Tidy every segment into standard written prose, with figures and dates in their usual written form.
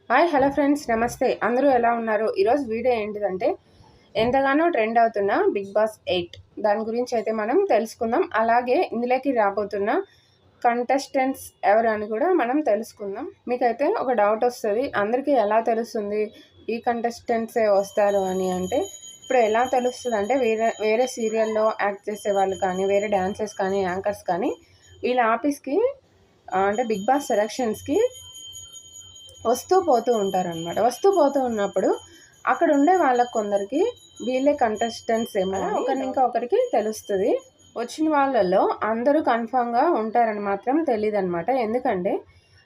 Hi hello friends, నమస్తే. అందరూ ఎలా ఉన్నారు? ఈరోజు వీడియో ఏంటిదంటే ఎంతగానో ట్రెండ్ అవుతున్న బిగ్ బాస్ 8 దాని గురించి అయితే మనం తెలుసుకుందాం. అలాగే ఇందులోకి రాబోతున్న కంటెస్టెంట్స్ ఎవరు అని కూడా మనం తెలుసుకుందాం. మీకైతే ఒక డౌట్ వస్తుంది, అందరికీ ఎలా తెలుస్తుంది ఈ కంటెస్టెంట్సే వస్తారు అని. అంటే ఇప్పుడు ఎలా తెలుస్తుంది అంటే వేరే సీరియల్లో యాక్ట్ చేసే వాళ్ళు కానీ, వేరే డాన్సర్స్ కానీ, యాంకర్స్ కానీ వీళ్ళ ఆఫీస్కి అంటే బిగ్ బాస్ సెలక్షన్స్కి వస్తూ పోతూ ఉంటారనమాట. వస్తూ పోతూ ఉన్నప్పుడు అక్కడ ఉండే వాళ్ళకి కొందరికి వీళ్ళే కంటెస్టెంట్స్ ఏమో ఇంకా ఒకరికి తెలుస్తుంది. వచ్చిన వాళ్ళలో అందరూ కన్ఫామ్గా ఉంటారని మాత్రం తెలియదు అనమాట. ఎందుకంటే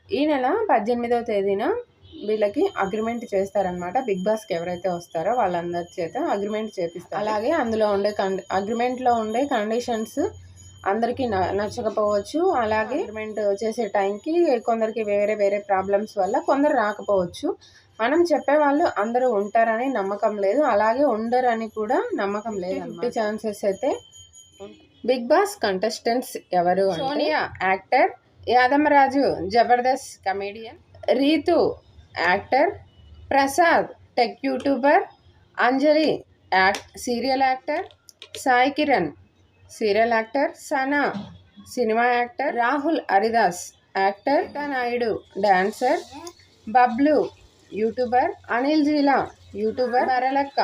ఈ నెల 18వ తేదీన వీళ్ళకి అగ్రిమెంట్ చేస్తారనమాట. బిగ్ బాస్కి ఎవరైతే వస్తారో వాళ్ళందరి చేత అగ్రిమెంట్ చేపిస్తారు. అలాగే అందులో ఉండే అగ్రిమెంట్లో ఉండే కండిషన్స్ అందరికీ నచ్చకపోవచ్చు. అలాగే అగ్రిమెంట్ చేసే టైంకి కొందరికి వేరే వేరే ప్రాబ్లమ్స్ వల్ల కొందరు రాకపోవచ్చు. మనం చెప్పేవాళ్ళు అందరూ ఉంటారని నమ్మకం లేదు, అలాగే ఉండరని కూడా నమ్మకం లేదు. 50 ఛాన్సెస్ అయితే. బిగ్ బాస్ కంటెస్టెంట్స్ ఎవరు? Soniya actor, Yadamaraju Jabardasth comedian, Rithu actor, Prasad tech YouTuber, Anjali serial actor, Sai Kiran serial actor, Sana cinema actor, Rahul Haridas actor, Naidu dancer, Bablu YouTuber, Anil Jeela YouTuber, Varalakka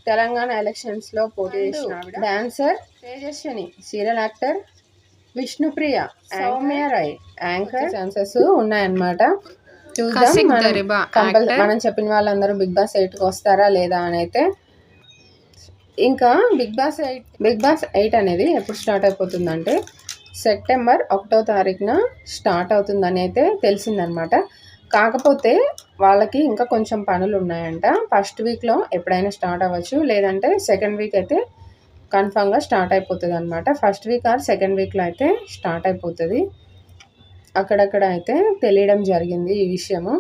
Telangana ఎలక్షన్స్లో పోటీ చేసిన dancer, Tejaswini serial actor, Vishnupriya, Soumya Roy anchor. Chances ఉన్నాయన్నమాట. చూద్దాం మనం చెప్పిన వాళ్ళందరూ బిగ్ బాస్ 8కి వస్తారా లేదా అని అయితే. ఇంకా బిగ్ బాస్ 8 అనేది ఎప్పుడు స్టార్ట్ అయిపోతుందంటే సెప్టెంబర్ 1వ తారీఖున స్టార్ట్ అవుతుందని అయితే తెలిసిందనమాట. కాకపోతే వాళ్ళకి ఇంకా కొంచెం పనులు ఉన్నాయంట. ఫస్ట్ వీక్లో ఎప్పుడైనా స్టార్ట్ అవ్వచ్చు, లేదంటే సెకండ్ వీక్ అయితే కన్ఫామ్గా స్టార్ట్ అయిపోతుంది అనమాట. ఫస్ట్ వీక్ ఆర్ సెకండ్ వీక్లో అయితే స్టార్ట్ అయిపోతుంది. అక్కడక్కడ అయితే తెలియడం జరిగింది ఈ విషయము.